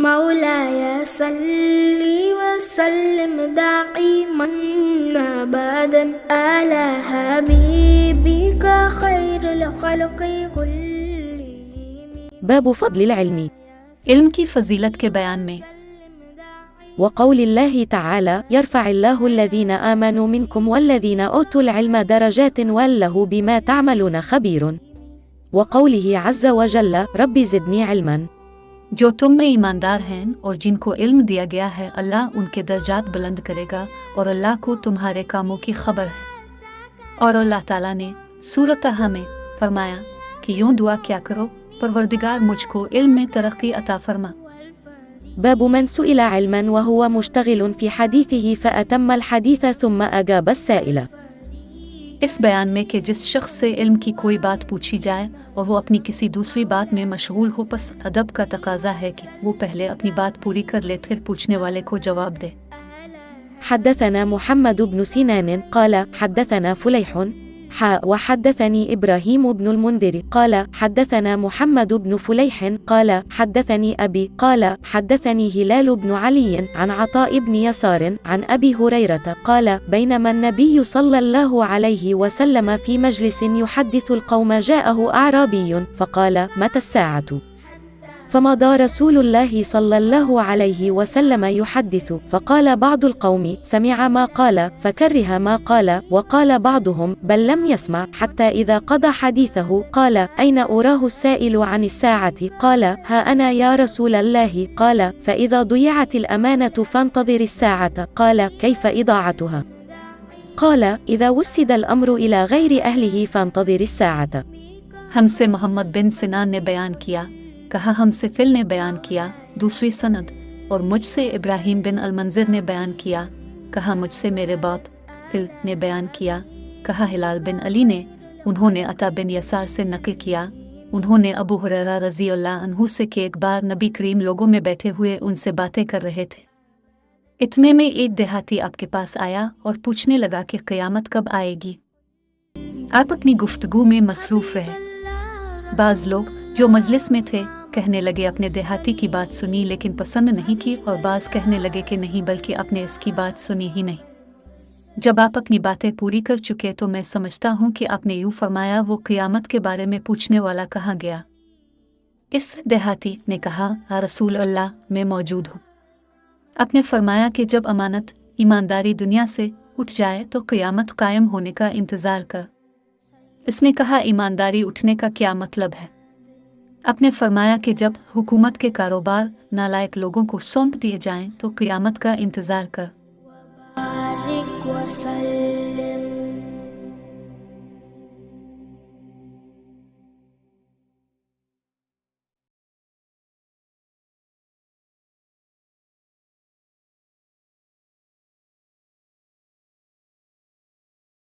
مولاي صل وسلم دائما أبدا على حبيبك خير الخلق كلهم. باب فضل العلم. علم کی فضیلت کے بیان میں وقول الله تعالى يرفع الله الذين آمنوا منكم والذين أوتوا العلم درجات والله بما تعملون خبير. وقوله عز وجل رب زدني علما. جو تم میں ایماندار ہیں اور جن کو علم دیا گیا ہے اللہ ان کے درجات بلند کرے گا اور اللہ کو تمہارے کاموں کی خبر ہے. اور اللہ تعالیٰ نے سورۃ طٰہٰ میں فرمایا کہ یوں دعا کیا کرو پروردگار مجھ کو علم میں ترقی عطا فرما. باب من سئل علما وهو مشتغل في حديثه فأتم الحديث ثم أجاب السائل. اس بیان میں کہ جس شخص سے علم کی کوئی بات پوچھی جائے اور وہ اپنی کسی دوسری بات میں مشغول ہو، پس ادب کا تقاضا ہے کہ وہ پہلے اپنی بات پوری کر لے پھر پوچھنے والے کو جواب دے. حدثنا محمد بن سنان قال حدثنا فليح وحدثني إبراهيم بن المنذر قال حدثنا محمد بن فليح قال حدثني أبي قال حدثني هلال بن علي عن عطاء بن يسار عن أبي هريرة قال بينما النبي صلى الله عليه وسلم في مجلس يحدث القوم جاءه أعرابي فقال متى الساعة؟ فمضى رسول الله صلى الله عليه وسلم يحدث فقال بعض القوم سمع ما قال فكره ما قال وقال بعضهم بل لم يسمع حتى إذا قضى حديثه قال أين أراه السائل عن الساعة؟ قال ها أنا يا رسول الله. قال فإذا ضيعت الأمانة فانتظر الساعة. قال كيف إضاعتها؟ قال إذا وسد الأمر إلى غير أهله فانتظر الساعة. ہم سے محمد بن سنان نے بیان کیا، کہا ہم سے فل نے بیان کیا دوسری سند، اور مجھ سے ابراہیم بن المنذر نے بیان کیا، کہا مجھ سے میرے باپ فل نے بیان کیا، کہا ہلال بن علی نے، انہوں نے عطا بن یسار سے نقل کیا، انہوں نے ابو ہریرہ رضی اللہ عنہ سے کہ ایک بار نبی کریم لوگوں میں بیٹھے ہوئے ان سے باتیں کر رہے تھے. اتنے میں ایک دیہاتی آپ کے پاس آیا اور پوچھنے لگا کہ قیامت کب آئے گی. آپ اپنی گفتگو میں مصروف رہے. بعض لوگ جو مجلس میں تھے کہنے لگے اپنے دیہاتی کی بات سنی لیکن پسند نہیں کی، اور بعض کہنے لگے کہ نہیں بلکہ آپ نے اس کی بات سنی ہی نہیں. جب آپ اپنی باتیں پوری کر چکے تو میں سمجھتا ہوں کہ آپ نے یوں فرمایا وہ قیامت کے بارے میں پوچھنے والا کہاں گیا؟ اس دیہاتی نے کہا یا رسول اللہ میں موجود ہوں. آپ نے فرمایا کہ جب امانت ایمانداری دنیا سے اٹھ جائے تو قیامت قائم ہونے کا انتظار کر. اس نے کہا ایمانداری اٹھنے کا کیا مطلب ہے؟ آپ نے فرمایا کہ جب حکومت کے کاروبار نالائق لوگوں کو سونپ دیے جائیں تو قیامت کا انتظار کر.